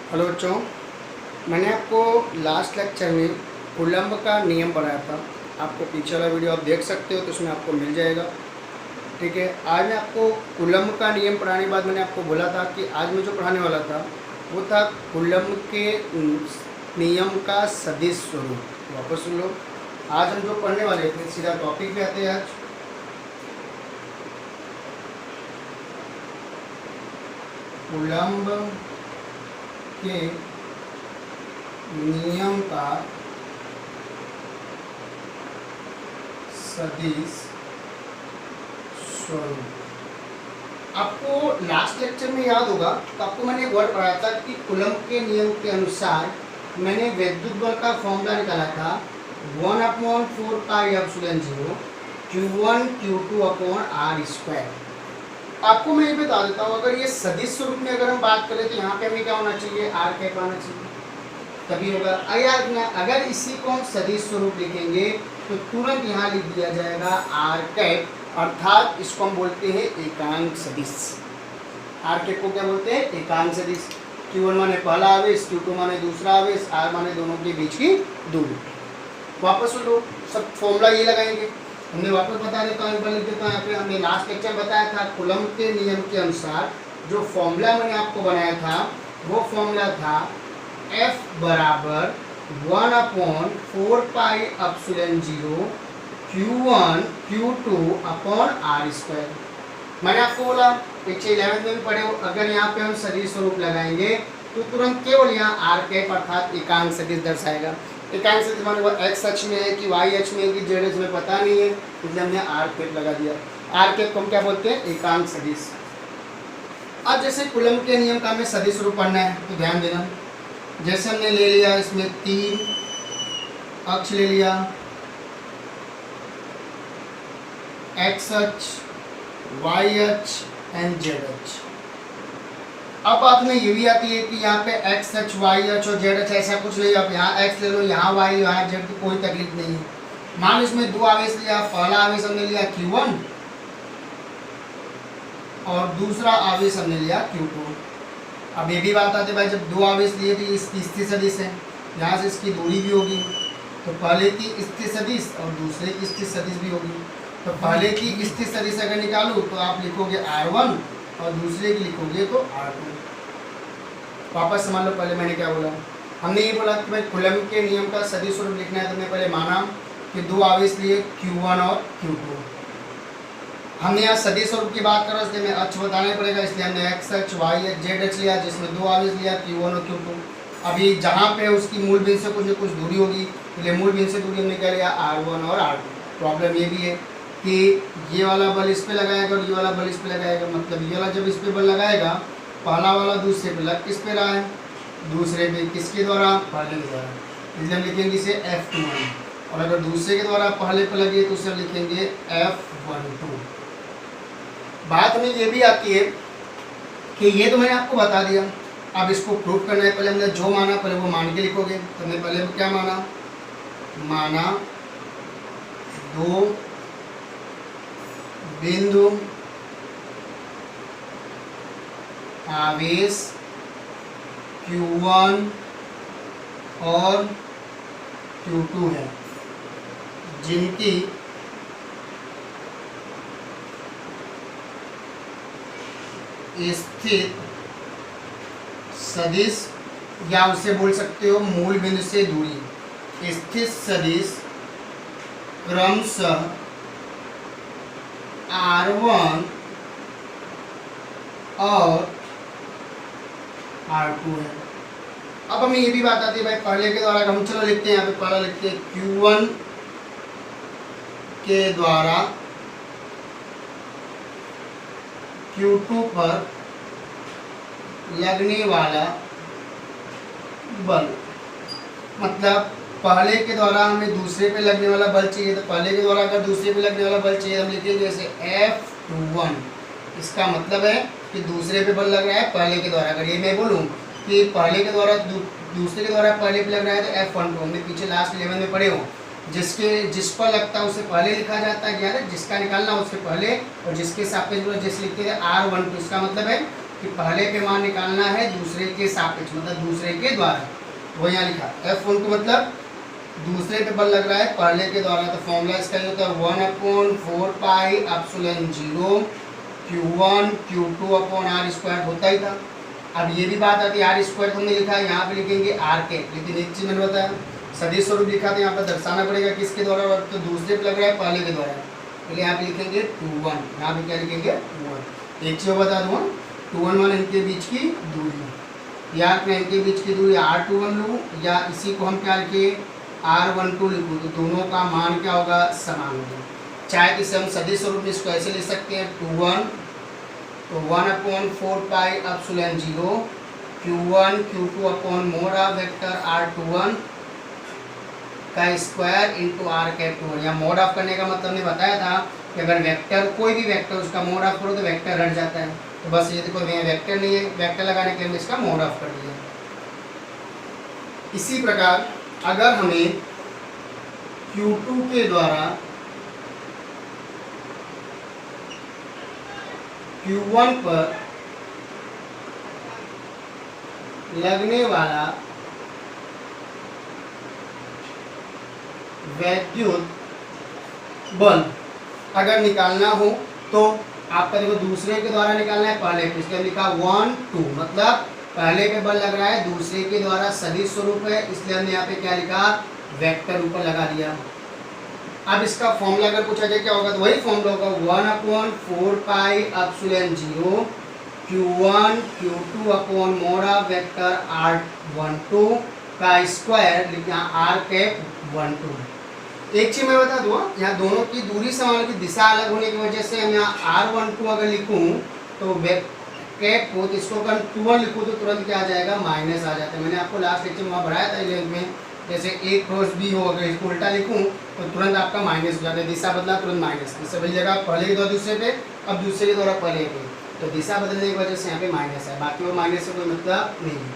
Hello बच्चों, मैंने आपको लास्ट लेक्चर में कूलम्ब का नियम पढ़ाया था। आपको पीछे वाला वीडियो आप देख सकते हो, तो उसमें आपको मिल जाएगा। ठीक है, आज मैं आपको कूलम्ब का नियम पढ़ाने के बाद मैंने आपको बोला था कि आज मैं जो पढ़ाने वाला था वो था कूलम्ब के नियम का सदिश स्वरूप। वापस सुन लो, आज हम जो पढ़ने वाले थे सीधा टॉपिक पे आते हैं। आज कूलम्ब के नियम का सदिश स्वरूप। आपको लास्ट लेक्चर में याद होगा तो आपको मैंने एक वर्ड पढ़ाया था कि कूलम्ब के नियम के अनुसार मैंने वैद्युत बल का फॉर्मूला निकाला था 1/4πε0 Q1 Q2/r²। आपको मैं ये बता देता हूँ, अगर ये सदिश स्वरूप में अगर हम बात करें तो यहाँ पे हमें क्या होना चाहिए, आर कैप आना चाहिए, तभी होगा। अगर इसी को हम सदिश स्वरूप लिखेंगे तो तुरंत यहाँ लिख दिया जाएगा आर कैप, अर्थात इसको हम बोलते हैं एकांक सदिश। आर कैप को क्या बोलते हैं, एकांक सदिश। Q1 माने पहला आवेश, Q2 माने दूसरा आवेश, R माने दोनों के बीच की दूरी। वापस लो, सब फॉर्मूला ये लगाएंगे। हमने वापस बता देता हूँ, एक बार लिख देता हूँ यहाँ पे। हमने लास्ट लेक्चर में बताया था कूलम्ब के नियम के अनुसार जो फॉर्मूला मैंने आपको बनाया था वो फॉर्मूला था F बराबर 1/4πε0 Q1 Q2/r²। मैंने आपको बोला पीछे 11th में भी पढ़े हो, अगर यहाँ पे हम सदिश स्वरूप लगाएंगे तो तुरंत केवल यहाँ आर कैप अर्थात एकांक सदिश दर्शाएगा। एकांक सदिश माने वो एक्स अक्ष में है कि वाई अक्ष में है कि जेड अक्ष में, पता नहीं है, इसलिए हमने आर कैप लगा दिया। आर कैप को हम क्या बोलते हैं, एकांक सदिश। अब जैसे कूलम्ब के नियम का हमें सदिश स्वरूप पढ़ना है तो ध्यान देना। जैसे हमने ले लिया इसमें 3 अक्ष ले लिया, एक्स अक्ष, वाई अक्ष एंड जेड अक्ष। अब बात में ये भी आती है कि यहाँ पे एक्स अक्ष, वाई अक्ष और जेड अक्ष ऐसा कुछ नहीं। आप यहाँ एक्स ले लो, यहाँ वाई, यहाँ जेड, की कोई तकलीफ नहीं है। मान इसमें 2 आवेश लिया, पहला आवेश हमने लिया Q1 और दूसरा आवेश हमने लिया Q2। अब ये भी बात आती है भाई, जब 2 आवेश लिए तो इसकी स्थिर सदिश है, यहाँ से इसकी दूरी भी होगी, तो पहले की स्थिर सदिश और दूसरे की स्थिर सदिश भी होगी। तो पहले की स्थिर सदिश अगर निकालूँ तो आप लिखोगे R1 और दूसरे की लिखोगे तो R2। वापस समझ लो, पहले मैंने क्या बोला, हमने ये बोला कि भाई कूलम्ब के नियम का सदिश स्वरूप लिखना है तो हमने पहले माना कि 2 आवेश लिए Q1 और Q2। हमने यहाँ सदिश स्वरूप की बात करो इसलिए हमें अक्ष बताना पड़ेगा, इसलिए हमने एक्स अक्ष, वाई अक्ष, जेड अक्ष लिया, जिसमें 2 आवेश लिया Q1 और Q2। अभी जहाँ पे उसकी मूल बिंदु से कुछ न कुछ दूरी होगी, इसलिए मूल बिंदु से दूरी हमने क्या लिया, R1 और R2। प्रॉब्लम ये भी है कि ये वाला बल इस पे लगाएगा और ये वाला बल इस पे लगाएगा, मतलब ये वाला जब इस पे बल लगाएगा, पहला वाला दूसरे पे लग किस पे रहा है, दूसरे पे, किसके द्वारा, पहले के द्वारा, इसलिए हम लिखेंगे इसे F21। और अगर दूसरे के द्वारा पहले पे लगे तो उसे लिखेंगे F12। बात हमें ये भी आती है कि ये तो मैंने आपको बता दिया, अब इसको प्रूव करना है। पहले हमने जो माना पहले वो मान के लिखोगे। तो हमने पहले क्या माना, 2 बिंदु आवेश Q1 और Q2 है, जिनकी स्थित सदिश या उसे बोल सकते हो मूल बिंदु से दूरी, स्थित सदिश क्रमशः R1 और R2 है। अब हमें ये भी बात आती है भाई पहले के द्वारा, हम चलो लिखते हैं, यहाँ पे पहला लिखते हैं Q1 के द्वारा Q2 पर लगने वाला बल, मतलब पहले के द्वारा हमें दूसरे पे लगने वाला बल चाहिए, तो पहले के द्वारा अगर दूसरे पे लगने वाला बल चाहिए हम लिखेंगे जैसे F21। इसका मतलब है कि दूसरे पे बल लग रहा है पहले के द्वारा। अगर ये मैं बोलूँ कि पहले के द्वारा दूसरे के द्वारा पहले पे लग रहा है तो F12। हमने पीछे लास्ट 11 में पढ़े हो, जिस पर लगता है उसे पहले लिखा जाता है, याद है, जिसका निकालना उससे पहले, और जिसके सापेक्ष जिस लिखते हैं R12। इसका मतलब है कि पहले पे मान निकालना है दूसरे के सापेक्ष, मतलब दूसरे के द्वारा। वो यहाँ लिखा F12 मतलब दूसरे पे बल लग रहा है पहले के द्वारा। तो फॉर्मूला इसका ये होता है 1/4πε0 Q1 Q2 upon are square होता ही था। अब ये भी बात आती है आर स्क्वायर हमने लिखा है, यहाँ पे लिखेंगे आर के, लेकिन एक चीज मैंने बताया सदिश स्वरूप लिखा था, यहाँ पर दर्शाना पड़ेगा किसके द्वारा, तो दूसरे पे लग रहा है पहले के द्वारा, इसलिए यहाँ पे लिखेंगे 2 1। यहाँ पे क्या लिखेंगे 2 1। एक चीज बता दूँ 2 1 मान इनके बीच की दूरी, या मैं इनके बीच की दूरी R21 लूँ या इसी को हम क्या लिखे R12 लिखूँ, तो दोनों का मान क्या होगा समान होगा। चाहे तो इसे हम सदिश स्वरूप में इसको ऐसे लिख सकते हैं 2 1, तो 1/4πε0 Q1 Q2 upon mode of vector R21 का स्क्वायर इंटू आर कैप 2 1। या मोड ऑफ करने का मतलब ने बताया था कि अगर वेक्टर कोई भी वेक्टर उसका मोड ऑफ करो तो वेक्टर हट जाता है, तो बस ये देखो वेक्टर नहीं है, वेक्टर लगाने के लिए इसका मोड ऑफ कर दिया। इसी प्रकार अगर हमें Q2 के द्वारा Q1 पर लगने वाला वैद्युत बल अगर निकालना हो तो आपका देखो दूसरे के द्वारा निकालना है पहले पे, इसलिए लिखा 1 2, मतलब पहले पे बल लग रहा है दूसरे के द्वारा सदिश स्वरूप है, इसलिए हमने यहाँ पे क्या लिखा वेक्टर ऊपर लगा दिया। अब इसका फॉर्मूला अगर पूछा जाए क्या होगा, तो वही फॉर्मूला होगा 1/4πε0 Q1 Q2 upon mode of vector R12 का स्क्वायर लिख यहाँ R कैप 1 2। एक चीज मैं बता दूँ, यहाँ दोनों की दूरी समान की दिशा अलग होने की वजह से हम यहाँ R12 अगर लिखूँ तो कैप को, तो इसको अगर 2 1 लिखूँ तो तुरंत क्या आ जाएगा माइनस आ जाता है। मैंने आपको लास्ट लेक्चर में वहाँ बढ़ाया था 11 में, जैसे A क्रॉस B हो, अगर इसको उल्टा लिखूँ तो तुरंत आपका माइनस हो जाता है, दिशा बदला तुरंत माइनस। इससे बड़ी जगह पहले के द्वारा दूसरे पे, अब दूसरे के द्वारा पहले पे, तो दिशा बदलने की वजह से यहाँ पे माइनस है, बाकी वो माइनस से कोई मतलब नहीं है।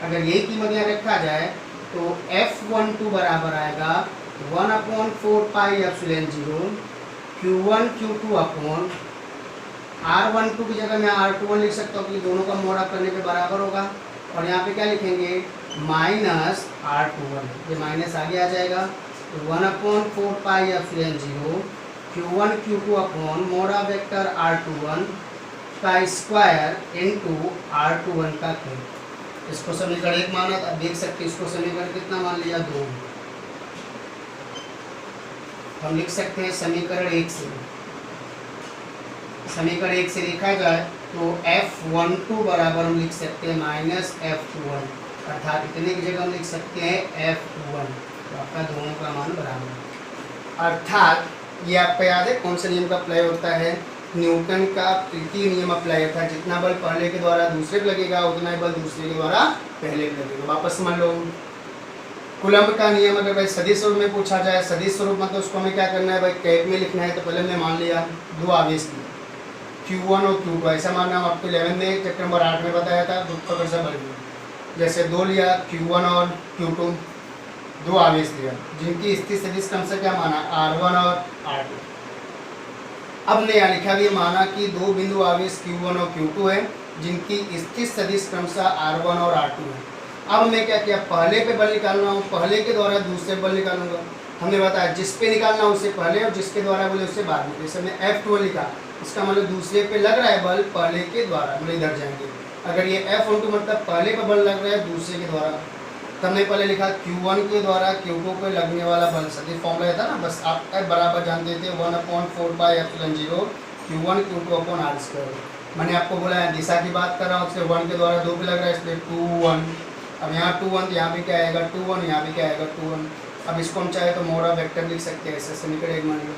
अगर यही कीमत यहाँ रखा जाए तो F12 बराबर आएगा 1/4πε0 Q1 Q2 अपॉन R12 की जगह मैं R21 लिख सकता हूँ, कि दोनों का मोड ऑफ करने पे बराबर होगा, और यहाँ पे क्या लिखेंगे माइनस R21, ये माइनस आगे आ जाएगा, तो 1/4πε0 Q1 Q2 upon mode of vector R21 का स्क्वायर इंटू R21 का क्यूब। इसको समीकरण 1 माना था, देख सकते हैं इसको समीकरण कितना मान लिया 2, हम लिख सकते हैं समीकरण 1 से। समीकरण 1 से लिखा जाए तो F12 बराबर हम लिख सकते हैं माइनस F21, अर्थात इतने की जगह हम लिख सकते हैं F21, तो आपका दोनों का मान बराबर है। अर्थात ये आपको याद है कौन सा नियम का अप्लाई होता है, न्यूटन का तृतीय नियम अप्लाई होता है, जितना बल पहले के द्वारा दूसरे पे लगेगा उतना ही बल दूसरे के द्वारा पहले पे लगेगा। वापस मान लो कूलम्ब का नियम, अगर भाई सदिश स्वरूप में पूछा जाए, सदिश स्वरूप मतलब उसको हमें क्या करना है भाई कैप में लिखना है, तो पहले हमने मान लिया 2 आवेश दिए Q1 और Q2, ऐसा मानना हम आपको 11 में चैप्टर नंबर 8 में बताया था, गुरुत्वाकर्षण से बल। जैसे 2 लिया Q1 और Q2, 2 आवेश लिया जिनकी स्थिति सदिश क्रम से क्या माना R1 और R2। अब ने यहाँ लिखा भी माना कि 2 बिंदु आवेश Q1 और Q2 है जिनकी स्थिति सदिश क्रम से R1 और R2 है। अब हमने क्या किया, पहले पे बल निकालना हो पहले के द्वारा दूसरे बल निकालूंगा, हमने बताया जिस पे निकालना हो उससे पहले और जिसके द्वारा बोले उससे बाद में। जैसे हमने F12 लिखा, इसका मतलब दूसरे पे लग रहा है बल पहले के द्वारा, मतलब इधर जाएंगे। अगर ये F12 मतलब पहले पे बल लग रहा है दूसरे के द्वारा, तो हमने पहले लिखा Q1 के द्वारा Q2 पे लगने वाला बल सदिश फॉर्मूला था ना, बस आप F बराबर जानते थे 1/4πε0 Q1 Q2 upon R square. मैंने आपको बोला है दिशा की बात कर रहा हूँ, उससे 1 के द्वारा 2 पे लग रहा है इसलिए 2 1। अब यहाँ 2 1 यहाँ भी क्या आएगा 2 1, यहाँ भी क्या आएगा 2 1। अब इसको हम चाहे तो मोड ऑफ वेक्टर लिख सकते हैं, ऐसे समीकरण 1 मान लो।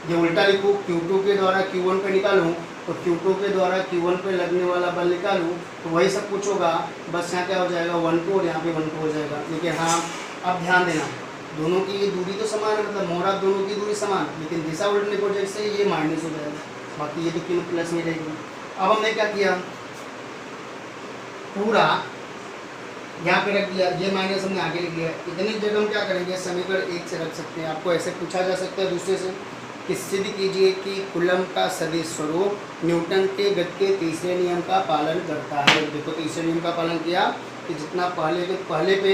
ये उल्टा लिखूँ, Q2 के द्वारा Q1 पे निकालूँ तो Q2 के द्वारा Q1 पे लगने वाला बल निकालूँ तो वही सब कुछ होगा, बस यहाँ क्या हो जाएगा 1 2 और यहाँ पे 1 2 हो जाएगा। लेकिन हाँ अब ध्यान देना, दोनों की ये दूरी तो समान है, मतलब मोड ऑफ दोनों की दूरी समान, लेकिन दिशा उल्टने की वजह से ये माइनस हो जाएगा, बाकी ये तो कीमत प्लस में रहेगी। अब हमने क्या किया, पूरा यहाँ पे रख दिया, ये माइनस हमने आगे लिख लिया। इतनी जगह हम क्या करेंगे समीकरण 1 से रख सकते हैं, आपको ऐसे पूछा जा सकता है दूसरे से कि सिद्ध कीजिए कि कूलम्ब का सदिश स्वरूप न्यूटन के गति के तीसरे नियम का पालन करता है। देखो तीसरे नियम का पालन किया कि जितना पहले पे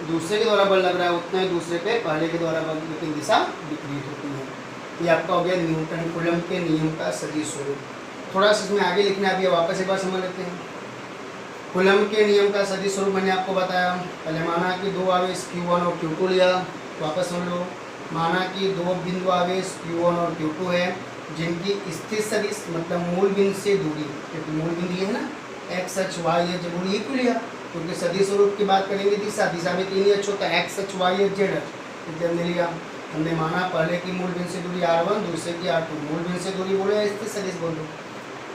दूसरे के द्वारा बल लग रहा है उतना ही दूसरे पे पहले के द्वारा बल की दिशा विपरीत होती है। ये आपका हो गया न्यूटन कूलम्ब के नियम का सदिश स्वरूप। थोड़ा सा इसमें आगे लिखना है, अभी वापस एक बार समझ लेते हैं। कूलम्ब के नियम का सदिश स्वरूप मैंने आपको बताया। पहले माना कि दो आवेश Q1 और Q2 लिया, वापस समझ लो। माना कि दो बिंदु आवेश Q1 और Q2 है जिनकी स्थिर सदिश मतलब मूल बिंदु से दूरी, क्योंकि मूल बिंदु ये है ना x अक्ष y अक्ष, जब ये क्यों लिया क्योंकि सदिश स्वरूप की बात करेंगे दिशा में तीन ही अक्ष होता है, x अक्ष y अक्ष z अक्ष। हमने लिया, हमने माना पहले की मूल बिंदु से दूरी R1, दूसरे की R2, मूल बिंदु से दूरी बोलो या स्थिर सदिश बोलो।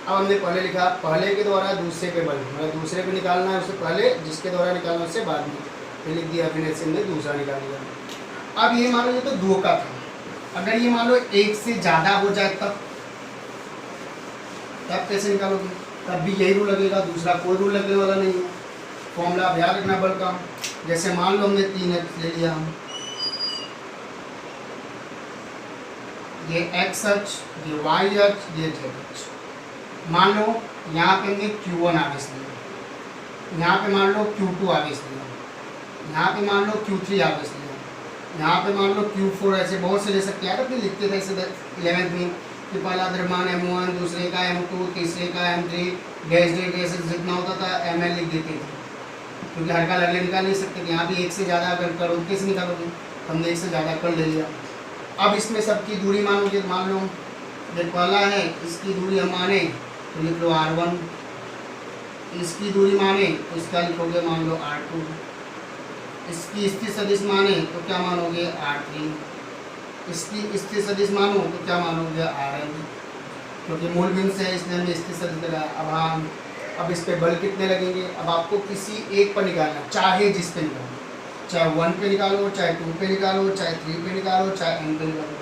अब हमने पहले लिखा पहले के द्वारा दूसरे पे बल, मतलब दूसरे पे निकालना है उससे पहले, जिसके द्वारा निकालना उससे बाद में, फिर लिख दिया, फिर ऐसे हमने दूसरा निकाल लिया। अब ये मान लो ये तो दो का था, अगर ये मान लो एक से ज़्यादा हो जाए तब कैसे निकालोगे? तब भी यही रूल लगेगा, दूसरा कोई रूल लगने वाला नहीं है। फॉर्मूला आप याद रखना बल का। जैसे मान लो हमने 3x ले लिया, ये x अक्ष, ये y अक्ष, ये z अक्ष। मान लो यहाँ पे हमने Q1 आवेश लिया, यहाँ पे मान लो Q2 आवेश लिया, यहाँ पे मान लो Q3 आवेश लिया, यहाँ पे मान लो Q4, ऐसे बहुत से ले सकते हैं। अपने लिखते थे ऐसे 11th में कि पहला द्रव्यमान M1, दूसरे का M2, तीसरे का M3, डैश डैश डैश जितना होता था ML लिख देते थे, क्योंकि हर का लगले निकाल नहीं सकते थे। यहाँ भी एक से ज़्यादा अगर करो कैसे निकालोगे? हमने एक से ज़्यादा कर ले लिया। अब इसमें सबकी दूरी मानोगे, मान लो जो पहला है इसकी दूरी हम माने तो लिख लो R1, इसकी दूरी माने तो इसका लिखोगे मान लो R2, इसकी स्थिर सदिश माने तो क्या मानोगे R3, इसकी स्थिर सदिश मानो तो क्या मानोगे Rn, क्योंकि मूल बिंदु से है इसलिए हमने स्थिर सदिश लगाया। अब इस पे बल कितने लगेंगे? अब आपको किसी एक पर निकालना, चाहे जिस पे निकालो, चाहे 1 पे निकालो, चाहे 2 पे निकालो, चाहे 3 पे निकालो, चाहे n पे निकालो।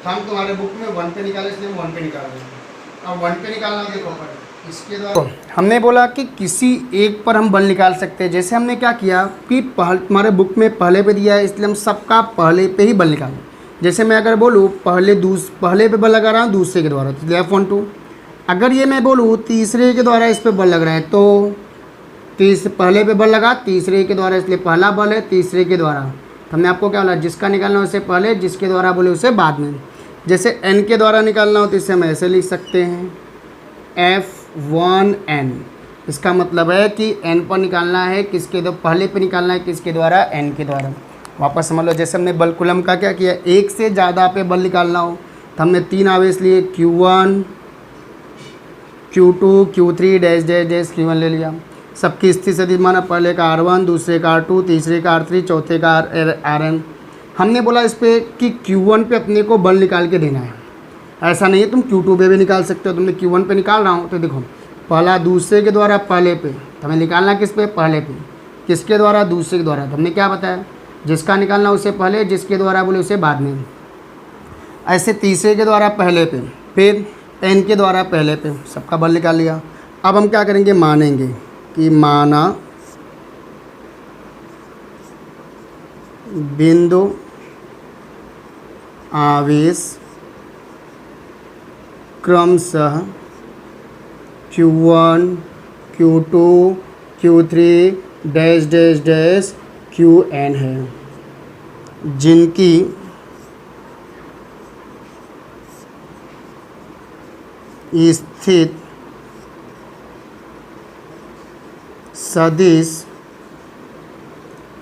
तो हम तुम्हारे बुक में 1 पे निकाले इसलिए 1 पे निकाल देंगे। अब 1 पे निकालना देखो पर इसके द्वारा हमने बोला कि किसी एक पर हम बल निकाल सकते हैं। जैसे हमने क्या किया कि हमारे बुक में पहले पे दिया है इसलिए हम सबका पहले पे ही बल निकालें। जैसे मैं अगर बोलूँ पहले पे बल लगा रहा हूँ दूसरे के द्वारा तो F12, अगर ये मैं बोलूँ तीसरे के द्वारा इस पर बल लग रहा है तो पहले पे बल लगा तीसरे के द्वारा, इसलिए पहला बल है तीसरे के द्वारा। तो हमने आपको क्या बोला, जिसका निकालना उससे पहले, जिसके द्वारा बोले उसे बाद में। जैसे n के द्वारा निकालना हो तो इसे हम ऐसे लिख सकते हैं F1n। इसका मतलब है कि n पर निकालना है किसके द्वारा, पहले पे निकालना है किसके द्वारा, n के द्वारा। वापस समझ लो, जैसे हमने बल कूलम्ब का क्या किया, एक से ज़्यादा पे बल निकालना हो तो हमने 3 आवेश लिए Q1, Q2, Q3 dash dash dash Q1 ले लिया। सबकी स्थिर सदिश माना पहले का R1, दूसरे का R2, तीसरे का R3, चौथे का Rn। हमने बोला इस पर कि Q1 पे अपने को बल निकाल के देना है, ऐसा नहीं है तुम Q2 पे भी निकाल सकते हो। तुमने Q1 पे निकाल रहा हूँ तो देखो पहला दूसरे के द्वारा पहले पे, तो हमें निकालना किस पे, पहले पे, किसके द्वारा, दूसरे के द्वारा। तो हमने क्या बताया, जिसका निकालना उसे पहले, जिसके द्वारा बोले उसे बाद में। ऐसे तीसरे के द्वारा पहले पे, फिर n के द्वारा पहले पे, सबका बल निकाल लिया। अब हम क्या करेंगे, मानेंगे कि माना बिंदु आवेश क्रमशः Q1, Q2, Q3 dash dash dash Qn है, जिनकी स्थित सदिश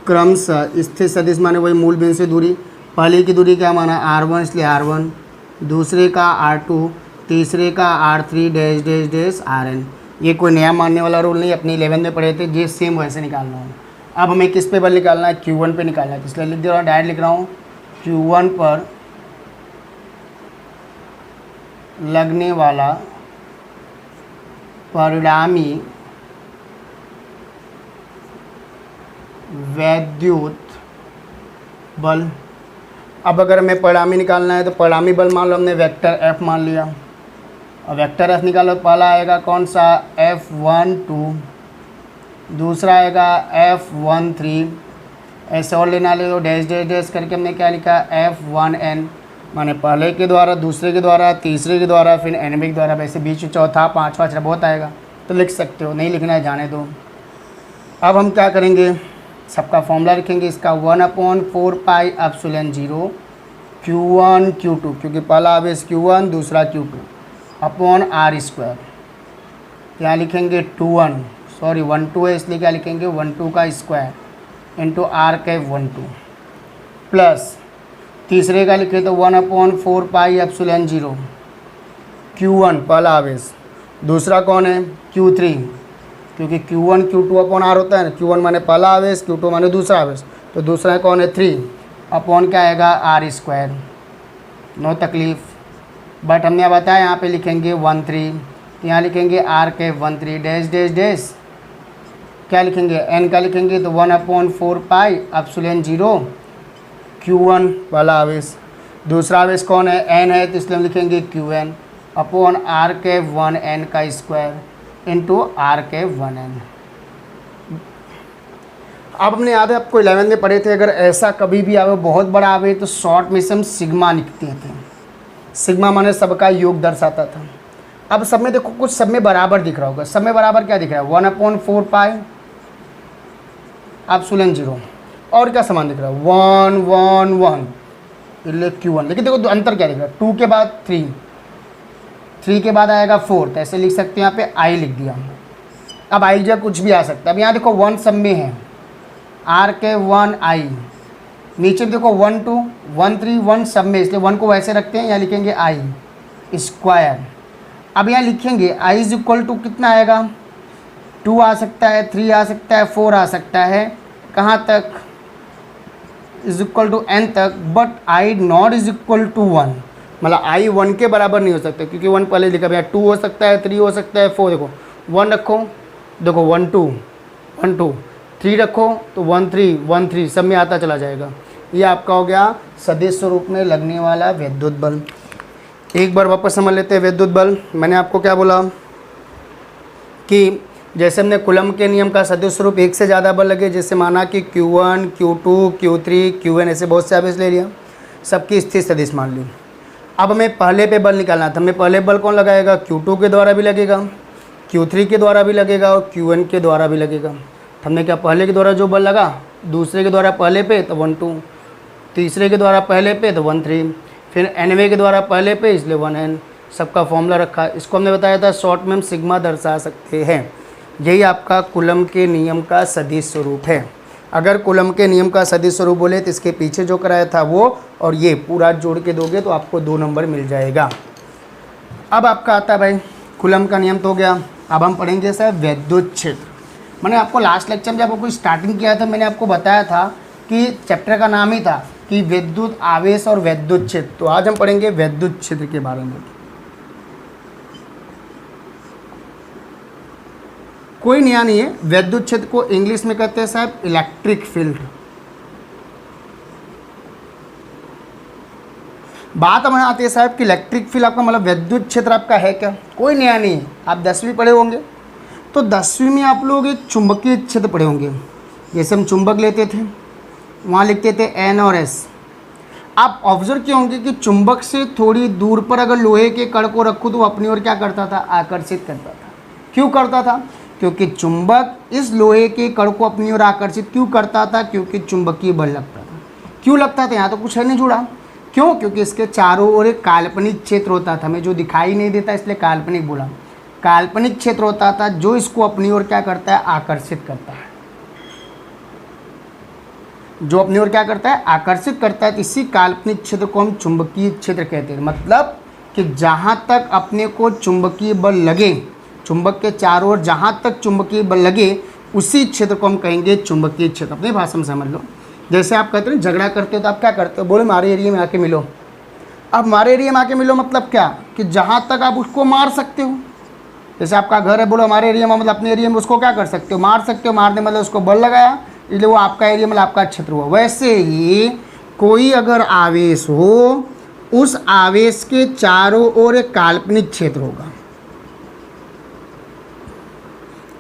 क्रमशः, स्थिर सदिश माने वही मूल बिंदु से दूरी, पहले की दूरी क्या माना R1 इसलिए R1, दूसरे का R2, तीसरे का R3 dash dash dash Rn। ये कोई नया मानने वाला रूल नहीं, अपनी 11 में पढ़े थे, ये सेम वैसे निकालना है। अब हमें किस पे बल निकालना है, Q1 पे निकालना है, इसलिए लिख दे रहा हूँ, डायरेक्ट लिख रहा हूँ Q1 पर लगने वाला परिणामी वैद्युत बल। अब अगर हमें परिणामी निकालना है तो परिणामी बल मान लो हमने वेक्टर F मान लिया, और वेक्टर F निकालो, पहला आएगा कौन सा, F12, दूसरा आएगा F13, ऐसे और लेना ले लो, डैश डैश डैश करके हमने क्या लिखा F1n, माने पहले के द्वारा, दूसरे के द्वारा, तीसरे के द्वारा, फिर nवें के द्वारा, वैसे बीच में चौथा, पाँचवा अचरा बहुत आएगा तो लिख सकते हो, नहीं लिखना है जाने दो। अब हम क्या करेंगे, सबका फॉर्मूला लिखेंगे इसका 1/4 पाई एप्सिलॉन 0 Q1 Q2, क्योंकि पहला आवेश Q1 दूसरा Q2 अपॉन R स्क्वायर। यहाँ लिखेंगे 1/2 है इसलिए क्या लिखेंगे 1/2 का square into R cap 1/2 plus तीसरे का लिखे तो 1/4 पाई एप्सिलॉन 0 Q1 पहला आवेश, दूसरा कौन है Q3, क्योंकि Q1 Q2 अपॉन R होता है ना, Q1 माने पहला आवेश, Q2 माने दूसरा आवेश, तो दूसरा कौन है 3 अपॉन क्या आएगा R स्क्वायर। नो तकलीफ, बट हमने बताया यहाँ पे लिखेंगे 1/3, यहाँ लिखेंगे R के 1/3 डैश डैश डैश, क्या लिखेंगे n का लिखेंगे तो 1/4 पाई एप्सिलॉन 0 Q1 वाला आवेश, दूसरा आवेश कौन है n है तो इसलिए हम लिखेंगे Qn अपॉन R के 1n का स्क्वायर इंटू R के 1n। अब हमने याद है आपको 11 में पढ़े थे, अगर ऐसा कभी भी आवे बहुत बड़ा आवे तो शॉर्ट में से हम सिग्मा लिखते थे। सिग्मा माने सबका योग दर्शाता था। अब सब में देखो कुछ सब में बराबर दिख रहा होगा, सब में बराबर क्या दिख रहा है 1/4 पाई एप्सिलॉन 0 और क्या समान दिख रहा है 1 1 1 इसलिए Q1। लेकिन देखो अंतर क्या दिख रहा है 2 के बाद 3 के बाद आएगा 4, तो ऐसे लिख सकते हैं, यहाँ पे I लिख दिया। अब I जगह कुछ भी आ सकता है। अब यहाँ देखो 1 सब में है R के 1 I, नीचे देखो 1 2 1 3 1 सब में, इसलिए 1 को वैसे रखते हैं, यहाँ लिखेंगे I स्क्वायर। अब यहाँ लिखेंगे I इज इक्वल टू कितना आएगा 2 आ सकता है, 3 आ सकता है, 4 आ सकता है, कहाँ तक इज इक्वल टू n तक, but I not is equal to 1, मतलब I 1 के बराबर नहीं हो सकता, क्योंकि 1 पहले लिखा भैया 2 हो सकता है, 3 हो सकता है, 4 देखो 1 रखो, देखो 1 2 1 2 3 रखो तो 1 3 1 3 सब में आता चला जाएगा। ये आपका हो गया सदिश स्वरूप में लगने वाला विद्युत बल। एक बार वापस समझ लेते हैं विद्युत बल। मैंने आपको क्या बोला कि जैसे हमने कूलम के नियम का सदिश स्वरूप एक से ज़्यादा बल लगे, जैसे माना कि Q1 Q2 Q3 Qn ऐसे बहुत से आवेश ले लिया, सबकी स्थिर सदिश मान ली। अब हमें पहले पे बल निकालना था, हमें पहले बल कौन लगाएगा Q2 के द्वारा भी लगेगा, Q3 के द्वारा भी लगेगा और Qn के द्वारा भी लगेगा। हमने क्या पहले के द्वारा जो बल लगा दूसरे के द्वारा पहले पे तो 1 2, तीसरे के द्वारा पहले पे तो 1 3, फिर nवें के द्वारा पहले पे इसलिए 1n, सबका फॉर्मूला रखा। इसको हमने बताया था शॉर्ट में हम सिग्मा दर्शा सकते हैं। यही आपका कूलम के नियम का सदिश स्वरूप है। अगर कूलम के नियम का सदिश स्वरूप बोले तो इसके पीछे जो कराया था वो और ये पूरा जोड़ के दोगे तो आपको 2 नंबर मिल जाएगा। अब आपका आता है भाई कूलम का नियम तो हो गया। अब हम पढ़ेंगे सर विद्युत क्षेत्र। मैंने आपको लास्ट लेक्चर में जब आपको स्टार्टिंग किया था मैंने आपको बताया था कि चैप्टर का नाम ही था कि विद्युत आवेश और विद्युत क्षेत्र। तो आज हम पढ़ेंगे विद्युत क्षेत्र के बारे में। कोई नया नहीं है, विद्युत क्षेत्र को इंग्लिश में कहते हैं साहब इलेक्ट्रिक फील्ड। बात हमें आती है साहब कि इलेक्ट्रिक फील्ड आपका मतलब विद्युत क्षेत्र आपका है क्या, कोई नया नहीं है। आप 10वीं पढ़े होंगे तो 10वीं में आप लोग एक चुंबकीय क्षेत्र पढ़े होंगे। जैसे हम चुंबक लेते थे वहाँ लिखते थे N और S। आप ऑब्जर्व किए होंगे कि चुंबक से थोड़ी दूर पर अगर लोहे के कण को रखूँ तो अपनी ओर क्या करता था, आकर्षित करता था। क्यों करता था, क्योंकि चुंबक इस लोहे के कण को अपनी ओर आकर्षित क्यों करता था, क्योंकि चुंबकीय बल लगता था। क्यों लगता था, यहाँ तो कुछ है नहीं जुड़ा। क्यों, क्योंकि इसके चारों ओर एक काल्पनिक क्षेत्र होता था, हमें जो दिखाई नहीं देता इसलिए काल्पनिक बोला। काल्पनिक क्षेत्र होता था जो इसको अपनी ओर क्या करता है, आकर्षित करता है। जो अपनी ओर क्या करता है, आकर्षित करता है। तो इसी काल्पनिक क्षेत्र को हम चुंबकीय क्षेत्र कहते हैं। मतलब कि जहाँ तक अपने को चुंबकीय बल लगे, चुंबक के चारों ओर जहाँ तक चुंबकीय बल लगे उसी क्षेत्र को हम कहेंगे चुंबकीय क्षेत्र। अपनी भाषा में समझ लो। जैसे आप कहते हैं झगड़ा करते हो तो आप क्या करते हो, बोले हमारे एरिया में आके मिलो। अब हमारे एरिया में आके मिलो मतलब क्या, कि जहाँ तक आप उसको मार सकते हो। जैसे आपका घर है, बोलो हमारे एरिया में, मतलब अपने एरिया में उसको क्या कर सकते हो, मार सकते हो। मारने मतलब उसको बल लगाया, इसलिए वो आपका एरिया मतलब आपका क्षेत्र हुआ। वैसे ही कोई अगर आवेश हो उस आवेश के चारों ओर एक काल्पनिक क्षेत्र होगा।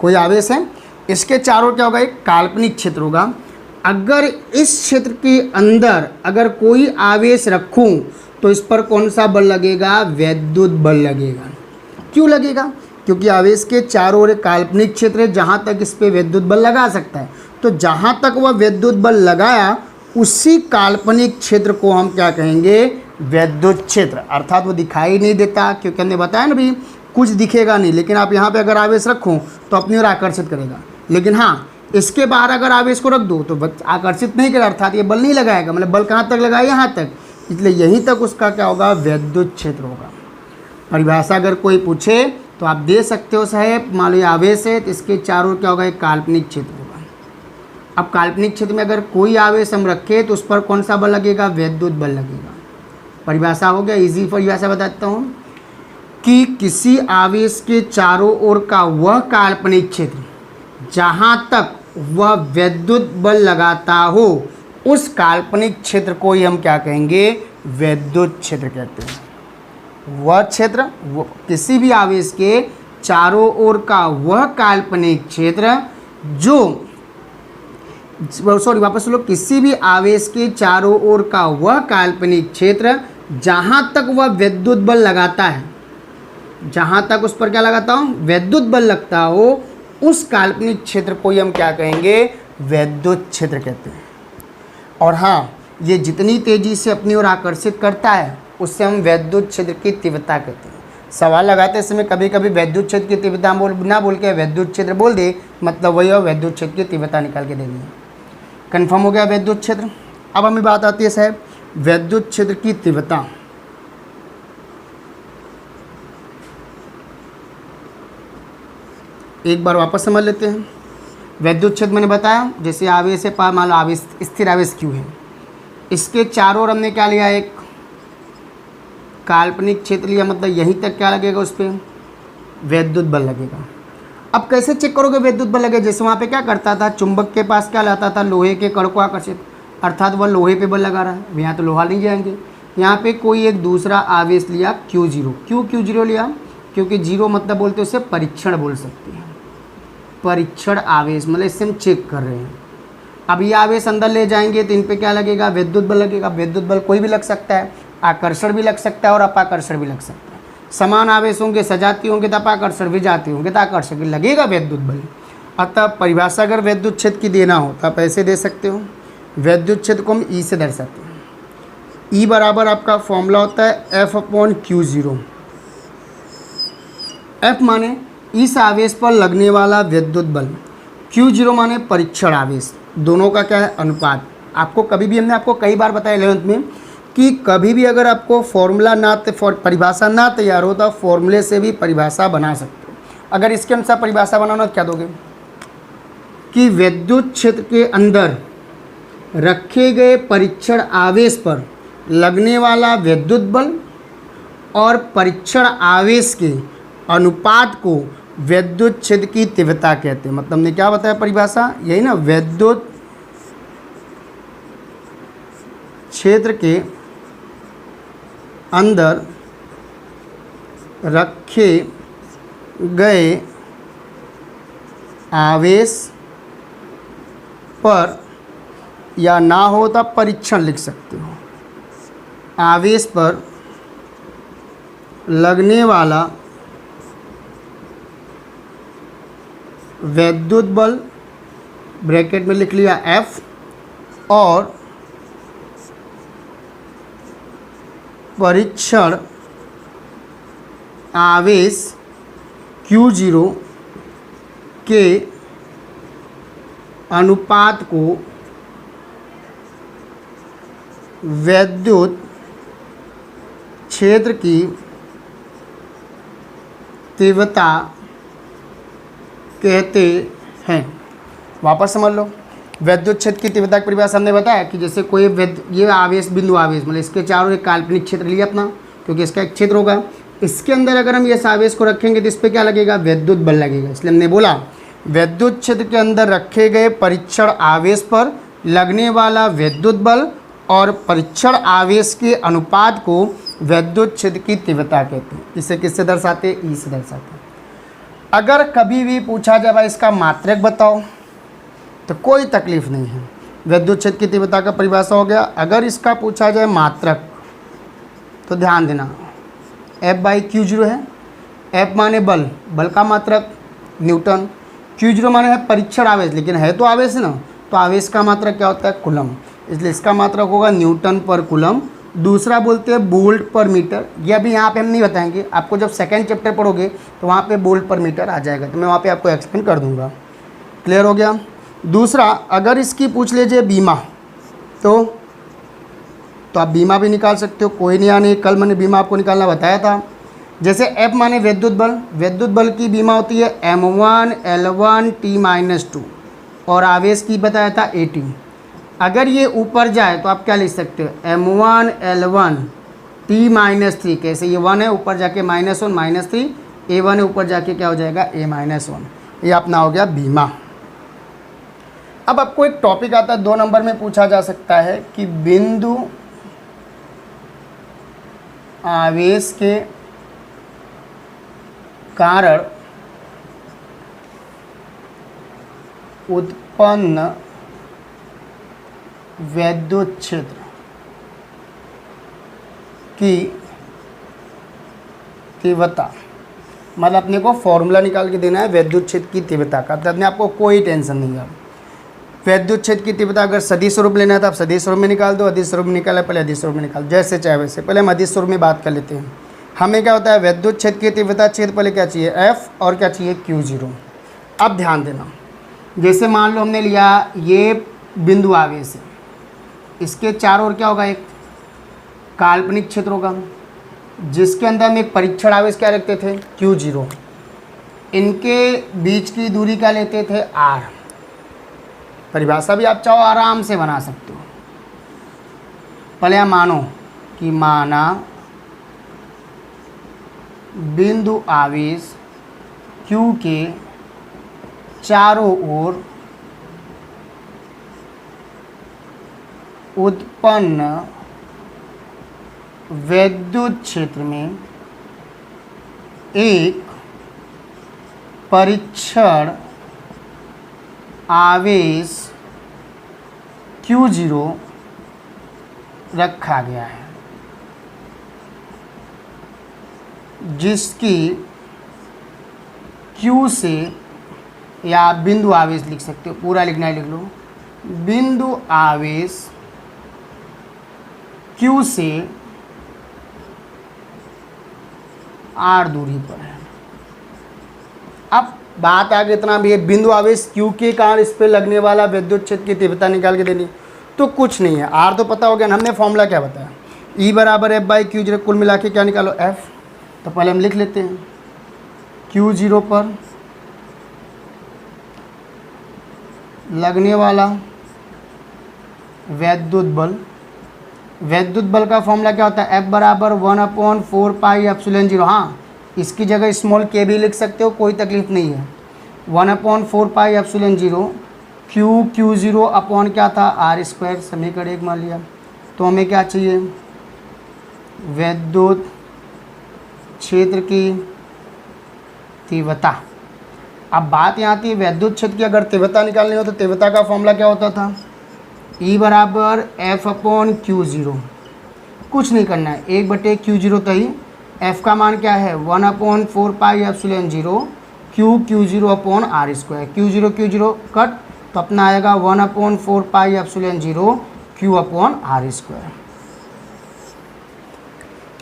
कोई आवेश है, इसके चारों ओर क्या होगा, एक काल्पनिक क्षेत्र होगा। अगर इस क्षेत्र के अंदर अगर कोई आवेश रखूं तो इस पर कौन सा बल लगेगा? वैद्युत बल लगेगा। क्यों लगेगा? क्योंकि आवेश के चारों ओर एक काल्पनिक क्षेत्र है जहाँ तक इस पर विद्युत बल लगा सकता है। तो जहाँ तक वह विद्युत बल लगाया उसी काल्पनिक क्षेत्र को हम क्या कहेंगे? विद्युत क्षेत्र। अर्थात वो दिखाई नहीं देता, क्योंकि हमने बताया ना भी कुछ दिखेगा नहीं, लेकिन आप यहाँ पे अगर आवेश रखो तो अपनी ओर आकर्षित करेगा। लेकिन हाँ, इसके बाहर अगर आवेश को रख दो तो आकर्षित नहीं करेगा, अर्थात ये बल नहीं लगाएगा। मतलब बल कहाँ तक लगाए? यहाँ तक। इसलिए यहीं तक उसका क्या होगा? विद्युत क्षेत्र होगा। परिभाषा अगर कोई पूछे तो आप दे सकते हो साहेब, मान लो आवेश है तो इसके चारों ओर क्या होगा? एक काल्पनिक क्षेत्र होगा। अब काल्पनिक क्षेत्र में अगर कोई आवेश हम रखें तो उस पर कौन सा बल लगेगा? विद्युत बल लगेगा। परिभाषा हो गया। इजी परिभाषा बताता हूँ कि किसी आवेश के चारों ओर का वह काल्पनिक क्षेत्र जहाँ तक वह विद्युत बल लगाता हो उस काल्पनिक क्षेत्र को ही हम क्या कहेंगे? विद्युत क्षेत्र कहते हैं। वह क्षेत्र, किसी भी आवेश के चारों ओर का वह काल्पनिक क्षेत्र जो वापस लो, किसी भी आवेश के चारों ओर का वह काल्पनिक क्षेत्र जहाँ तक वह विद्युत बल लगाता है, जहाँ तक उस पर क्या लगाता हूँ? विद्युत बल लगता हो, उस काल्पनिक क्षेत्र को ही हम क्या कहेंगे? विद्युत क्षेत्र कहते हैं। और हाँ, ये जितनी तेजी से अपनी ओर आकर्षित करता है उससे हम विद्युत क्षेत्र की तीव्रता कहते हैं। सवाल लगाते समय कभी कभी विद्युत क्षेत्र की तीव्रता ना बोल के विद्युत क्षेत्र बोल दे, मतलब वही विद्युत क्षेत्र की तीव्रता निकाल के देनी है। कन्फर्म हो गया विद्युत क्षेत्र। अब हमें बात आती है साहब विद्युत क्षेत्र की तीव्रता। एक बार वापस समझ लेते हैं। विद्युत क्षेत्र मैंने बताया जैसे आवेश है, मान लो आवेश स्थिर आवेश क्यू है, इसके चारों ओर हमने क्या लिया? एक काल्पनिक क्षेत्र लिया, मतलब यहीं तक क्या लगेगा? उस पर विद्युत बल लगेगा। अब कैसे चेक करोगे विद्युत बल लगे? जैसे वहाँ पे क्या करता था, चुंबक के पास क्या लाता था? लोहे के कण को आकर्षित, अर्थात वह लोहे पे बल लगा रहा है। यहाँ तो लोहा नहीं जाएंगे। यहाँ पे कोई एक दूसरा आवेश लिया Q0। क्यों Q0 लिया? क्योंकि जीरो मतलब बोलते उसे परीक्षण बोल सकते हैं। परीक्षण आवेश मतलब इससे हम चेक कर रहे हैं। अब ये आवेश अंदर ले जाएंगे तो इन पे क्या लगेगा? विद्युत बल लगेगा। विद्युत बल कोई भी लग सकता है, आकर्षण भी लग सकता है और अपाकर्षण भी लग सकता है। समान आवेश होंगे, सजाती होंगे तो अपाकर्षण, विजाती होंगे तो आकर्षण, लगेगा विद्युत बल। अतः परिभाषा अगर विद्युत क्षेत्र की देना हो तो आप ऐसे दे सकते हो। विद्युत क्षेत्र को हम ई से दर्शाते हैं। ई बराबर आपका फॉर्मूला होता है F/Q0। F माने इस आवेश पर लगने वाला विद्युत बल, Q0 माने परीक्षण आवेश। दोनों का क्या है? अनुपात। आपको कभी भी, हमने आपको कई बार बताया 11th में कि कभी भी अगर आपको फॉर्मूला परिभाषा ना तैयार हो तो फॉर्मूले से भी परिभाषा बना सकते हो। अगर इसके अनुसार परिभाषा बनाना तो क्या दोगे कि विद्युत क्षेत्र के अंदर रखे गए परीक्षण आवेश पर लगने वाला विद्युत बल और परीक्षण आवेश के अनुपात को विद्युत क्षेत्र की तीव्रता कहते हैं। मतलब हमने क्या बताया परिभाषा? यही ना, विद्युत क्षेत्र के अंदर रखे गए आवेश पर, या ना हो तो परीक्षण लिख सकते हो, आवेश पर लगने वाला विद्युत बल, ब्रैकेट में लिख लिया F, और परीक्षण आवेश Q0 के अनुपात को विद्युत क्षेत्र की तीव्रता कहते हैं। वापस समझ लो, विद्युत क्षेत्र की तीव्रता की परिभाषा हमने बताया कि जैसे कोई ये आवेश, बिंदु आवेश, मतलब इसके चारों एक काल्पनिक क्षेत्र लिया अपना, क्योंकि इसका एक क्षेत्र होगा। इसके अंदर अगर हम इस आवेश को रखेंगे तो इस पर क्या लगेगा? विद्युत बल लगेगा। इसलिए हमने बोला विद्युत क्षेत्र के अंदर रखे गए परीक्षण आवेश पर लगने वाला विद्युत बल और परीक्षण आवेश के अनुपात को विद्युत क्षेत्र की तीव्रता कहते हैं। इसे किससे दर्शाते हैं? ई से दर्शाते हैं। अगर कभी भी पूछा जाए भाई इसका मात्रक बताओ तो कोई तकलीफ नहीं है। विद्युत क्षेत्र की तीव्रता का परिभाषा हो गया। अगर इसका पूछा जाए मात्रक तो ध्यान देना F/Q0 है। F माने बल, बल का मात्रक न्यूटन, Q0 माने है परीक्षण आवेश, लेकिन है तो आवेश ना, तो आवेश का मात्रक क्या होता है? कूलम, इसलिए इसका मात्रक होगा न्यूटन पर कूलम। दूसरा बोलते हैं वोल्ट पर मीटर, ये अभी यहाँ पे हम नहीं बताएंगे, आपको जब सेकंड चैप्टर पढ़ोगे तो वहाँ पे वोल्ट पर मीटर आ जाएगा, तो मैं वहाँ पे आपको एक्सप्लेन कर दूँगा। क्लियर हो गया? दूसरा, अगर इसकी पूछ लीजिए बीमा, तो आप बीमा भी निकाल सकते हो, कोई नहीं आने, कल मैंने बीमा आपको निकालना बताया था। जैसे F माने विद्युत बल, विद्युत बल की बीमा होती है M1 L1 T-2 और आवेश की बताया था AT। अगर ये ऊपर जाए तो आप क्या लिख सकते हो? M1 L1 T-3, कैसे ये 1 है ऊपर जाके -1 -3, A1 है ऊपर जाके क्या हो जाएगा? A-1। ये अपना हो गया बीमा। अब आपको एक टॉपिक आता है 2 नंबर में पूछा जा सकता है कि बिंदु आवेश के कारण उत्पन्न विद्युत क्षेत्र की तीव्रता, मतलब अपने को फॉर्मूला निकाल के देना है विद्युत क्षेत्र की तीव्रता का, तो अपने आपको कोई टेंशन नहीं है। विद्युत क्षेत्र की तीव्रता अगर सदिश स्वरूप लेना है तो आप सदिश स्वरूप में निकाल दो, अदिश स्वरूप में निकाला पहले अदिश स्वरूप में निकाल, जैसे चाहे वैसे। पहले हम अदिश स्वरूप में बात कर लेते हैं। हमें क्या होता है? विद्युत क्षेत्र की तीव्रता क्षेत्र पहले क्या चाहिए? F और क्या चाहिए? Q0। अब ध्यान देना, जैसे मान लो हमने लिया ये बिंदु आवेश है, इसके चारों ओर क्या होगा? एक काल्पनिक क्षेत्र होगा जिसके अंदर हम एक परीक्षण आवेश क्या रखते थे? Q0। इनके बीच की दूरी क्या लेते थे? R। परिभाषा भी आप चाहो आराम से बना सकते हो। पहले आप मानो कि माना बिंदु आवेश Q के चारों ओर उत्पन्न विद्युत क्षेत्र में एक परीक्षण आवेश Q0 रखा गया है, जिसकी Q से, या आप बिंदु आवेश लिख सकते हो, पूरा लिखना है लिख लो, बिंदु आवेश Q से R दूरी पर है। अब बात आगे इतना भी है, बिंदु आवेश Q के कारण इस पर लगने वाला विद्युत क्षेत्र की तीव्रता निकाल के देनी, तो कुछ नहीं है। R तो पता हो गया, हमने फॉर्मूला क्या बताया? E बराबर F/Q0, कुल मिला के क्या निकालो? F। तो पहले हम लिख लेते हैं Q0 पर लगने वाला विद्युत बल, विद्युत बल का फॉर्मूला क्या होता है? F बराबर 1/4πε0। हाँ, इसकी जगह स्मॉल k भी लिख सकते हो, कोई तकलीफ नहीं है। 1/4πε0 Q0 अपॉन क्या था? R², समीकरण 1 मान लिया। तो हमें क्या चाहिए? विद्युत क्षेत्र की तीव्रता। अब बात यहाँ आती है विद्युत क्षेत्र की अगर तीव्रता निकालनी हो तो तीव्रता का फॉर्मूला क्या होता था? E बराबर F/Q0। कुछ नहीं करना है, 1/Q0 तो ही। F का मान क्या है? 1/4πε0 Q0 upon R²। Q0 cut, तो अपना आएगा 1/4πε0 Q अपॉन R²।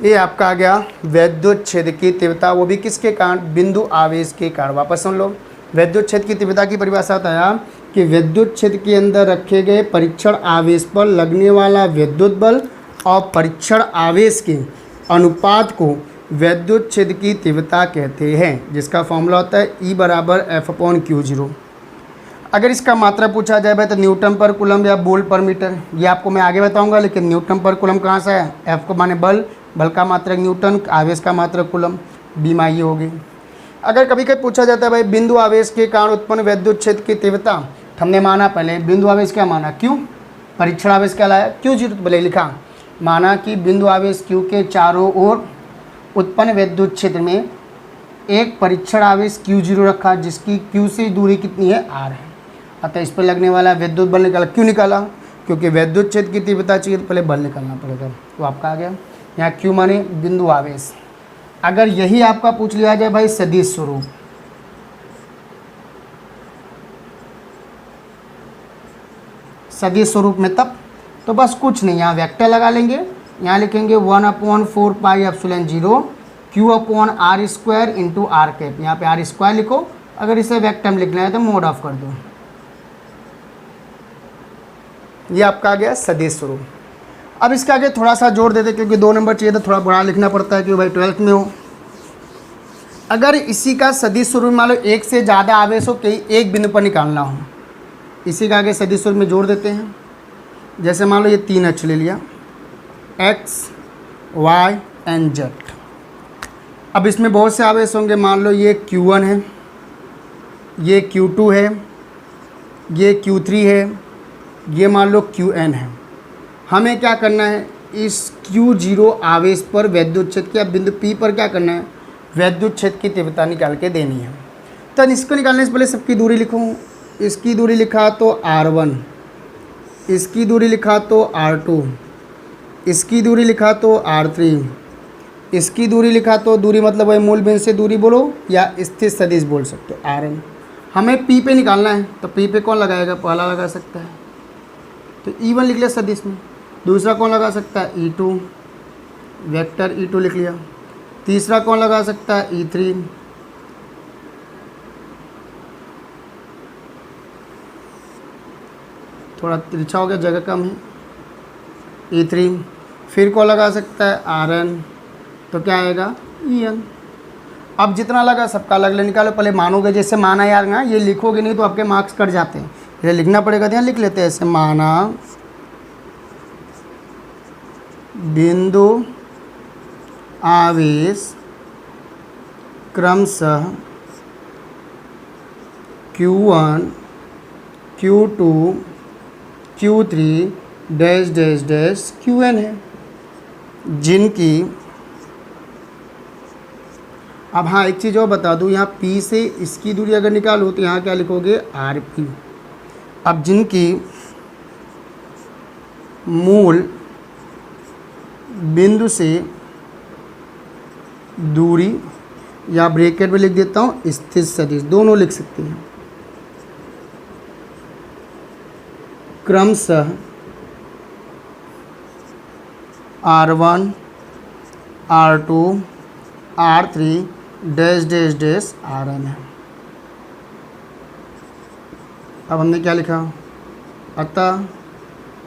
ये आपका आ गया विद्युत क्षेत्र की तीव्रता, वो भी किसके कारण? बिंदु आवेश के कारण। वापस सुन लो, विद्युत क्षेत्र की तीव्रता की परिभाषा बताया कि विद्युत क्षेत्र के अंदर रखे गए परीक्षण आवेश पर लगने वाला विद्युत बल और परीक्षण आवेश के अनुपात को विद्युत क्षेत्र की तीव्रता कहते हैं, जिसका फॉर्मूला होता है E बराबर F/Q0। अगर इसका मात्रा पूछा जाए भाई तो न्यूटन पर कूलम या वोल्ट पर मीटर, ये आपको मैं आगे बताऊंगा, लेकिन न्यूटन पर कूलम कहाँ से है? F को माने बल, बल का मात्रक न्यूटन, आवेश का मात्रक कूलम, बीमा ये होगी। अगर कभी कभी पूछा जाता है भाई बिंदु आवेश के कारण उत्पन्न विद्युत क्षेत्र की तीव्रता, हमने माना पहले बिंदु आवेश क्या माना? Q, परीक्षण आवेश क्या लाया? Q0, तो पहले लिखा, माना कि बिंदु आवेश Q के चारों ओर उत्पन्न विद्युत क्षेत्र में एक परीक्षण आवेश Q0 रखा, जिसकी Q से दूरी कितनी है? R है। अतः इस पर लगने वाला विद्युत बल निकाला। क्यों निकाला? क्योंकि विद्युत क्षेत्र की तीव्रता चाहिए तो पहले बल निकालना पड़ेगा। तो आपका आ गया यहाँ Q माने बिंदु आवेश। अगर यही आपका पूछ लिया जाए भाई सदिश स्वरूप, सदिश स्वरूप में तब तो बस कुछ नहीं, यहाँ वेक्टर लगा लेंगे, यहाँ लिखेंगे 1/4 pi epsilon 0 Q/r² into r cap. यहाँ पे आर स्क्वायर लिखो, अगर इसे वेक्टर में लिखना है तो मोड ऑफ कर दो। ये आपका आ गया सदिश स्वरूप। अब इसके आगे थोड़ा सा जोड़ देते, क्योंकि 2 नंबर चाहिए तो थोड़ा बड़ा लिखना पड़ता है, क्योंकि भाई 12th में हो। अगर इसी का सदिश स्वरूप मान लो एक से ज़्यादा आवेश हो, कहीं एक बिंदु पर निकालना हो, इसी का आगे सदिश स्वरूप में जोड़ देते हैं। जैसे मान लो ये 3 अक्ष ले लिया, x, y एंड z। अब इसमें बहुत से आवेश होंगे, मान लो ये Q1 है, ये Q2 है, ये Q3 है, ये मान लो Qn है। हमें क्या करना है, इस Q0 आवेश पर वैद्युत क्षेत्र या बिंदु P पर क्या करना है, वैद्युत क्षेत्र की तीव्रता निकाल के देनी है। तो इसको निकालने से पहले सबकी दूरी लिखूँ। इसकी दूरी लिखा तो R1, इसकी दूरी लिखा तो R2, इसकी दूरी लिखा तो R3, इसकी दूरी लिखा तो दूरी मतलब वही मूल बिंदु से दूरी बोलो या स्थित सदिश बोल सकते हो Rn। हमें P पे निकालना है, तो P पे कौन लगाएगा, पहला लगा सकता है तो E1 लिख लिया सदिश में। दूसरा कौन लगा सकता है, E2, वेक्टर E2 लिख लिया। तीसरा कौन लगा सकता है, E3। थोड़ा तिरछा हो गया, जगह कम है, E3। फिर कौन लगा सकता है, Rn, तो क्या आएगा, En। अब जितना लगा सबका अलग अलग निकालो। पहले मानोगे, जैसे माना यार ना, ये लिखोगे नहीं तो आपके मार्क्स कट जाते हैं, ये लिखना पड़ेगा। तो यहाँ लिख लेते हैं ऐसे, माना बिंदु आवेश क्रमशः Q1, Q2, Q3 dash dash dash Qn है, जिनकी, अब हाँ एक चीज़ और बता दूँ, यहाँ P से इसकी दूरी अगर निकालो तो यहाँ क्या लिखोगे, Rp। अब जिनकी मूल बिंदु से दूरी, या ब्रैकेट में लिख देता हूँ स्थित सदिश, दोनों लिख सकते हैं, क्रमशः R1, R2, R3 dash dash dash Rn है। अब हमने क्या लिखा, अतः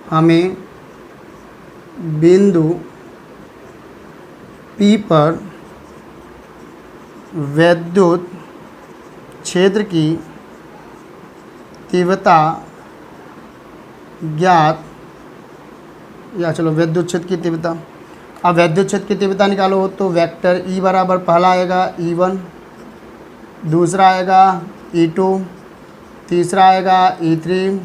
हमें बिंदु P पर वैद्युत क्षेत्र की तीव्रता ज्ञात, या चलो वैद्युत क्षेत्र की तीव्रता। अब वैद्युत क्षेत्र की तीव्रता निकालो तो वेक्टर E बराबर पहला आएगा E1, दूसरा आएगा E2, तीसरा आएगा E3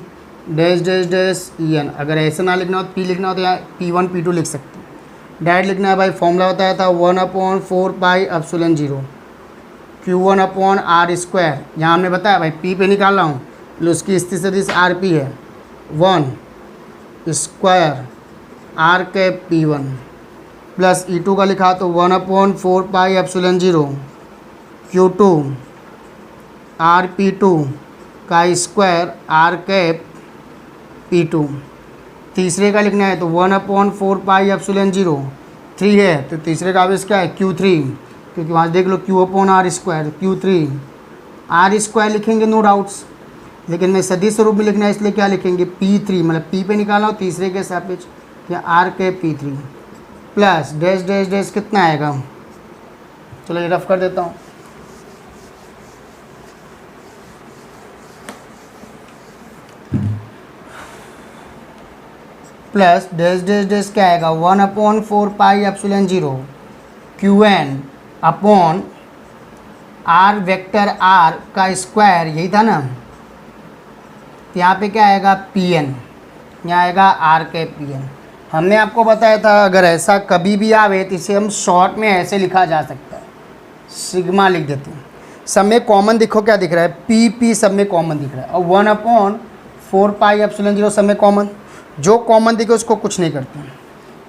dash dash dash En। अगर ऐसे ना लिखना हो तो P लिखना हो तो यहाँ P1 P2 लिख सकते हैं। डायरेक्ट लिखना है भाई, फॉर्मूला बताया था 1/4 पाई एप्सिलॉन 0 Q1/r²। यहाँ हमने बताया भाई P पे निकाल रहा हूँ, तो उसकी स्थित सदिश Rp है, 1 square R cap P1 plus E2 का लिखा तो 1/4 पाई एप्सिलॉन 0 Q2 Rp2 का स्क्वायर R कैप P2। तीसरे का लिखना है तो 1/4 पाई एप्सिलॉन 0, 3 है तो तीसरे का आवेश क्या है, Q3, क्योंकि वहाँ देख लो Q/r², Q3 R² लिखेंगे नो डाउट्स, लेकिन मैं सदिश स्वरूप में लिखना है इसलिए क्या लिखेंगे, P3, मतलब P पे निकाला हो तीसरे के सापेक्ष, क्या R cap P3 plus dash dash dash कितना आएगा, चलो ये रफ कर देता हूँ। प्लस डैश डैश डैश क्या आएगा, 1/4 pi epsilon 0 Qn upon R vector R का स्क्वायर, यही था ना। तो यहाँ पे क्या आएगा, Pn, यहाँ आएगा R कैप Pn। हमने आपको बताया था अगर ऐसा कभी भी आवे तो इसे हम शॉर्ट में ऐसे लिखा जा सकता है, सिग्मा लिख देते हैं। सब में कॉमन दिखो क्या दिख रहा है, P सब में कॉमन दिख रहा है, और 1/4 पाई एप्सिलॉन 0 सब में कॉमन, जो कॉमन दिखे उसको कुछ नहीं करते हैं।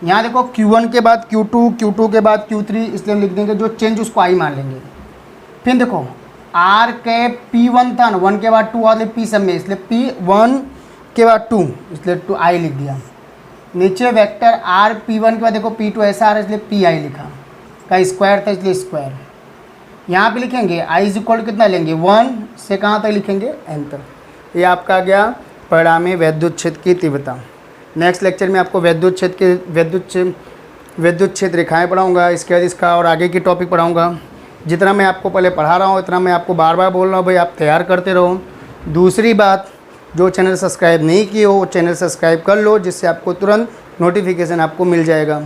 यहाँ देखो Q1 के बाद Q2, Q2 के बाद Q3, इसलिए हम लिख देंगे जो चेंज उसको I मान लेंगे। फिर देखो R के P1 था ना, 1 के बाद 2 वाले P सब में, इसलिए P1 के बाद 2, इसलिए 2 I लिख दिया। नीचे वेक्टर R P1 के बाद देखो P2 ऐसा आ रहा है, इसलिए PI लिखा, का स्क्वायर था इसलिए स्क्वायर। यहाँ पे लिखेंगे I इज इक्वल कितना लेंगे 1 से कहाँ तक लिखेंगे n तक। ये आपका गया परिणामी वैद्युत क्षेत्र की तीव्रता। नेक्स्ट लेक्चर में आपको वैद्युत क्षेत्र रेखाएँ पढ़ाऊँगा, इसके बाद इसका और आगे की टॉपिक पढ़ाऊँगा। जितना मैं आपको पहले पढ़ा रहा हूँ इतना मैं आपको बार बार बोल रहा हूँ भाई, आप तैयार करते रहो। दूसरी बात, जो चैनल सब्सक्राइब नहीं किए हो वो चैनल सब्सक्राइब कर लो, जिससे आपको तुरंत नोटिफिकेशन आपको मिल जाएगा।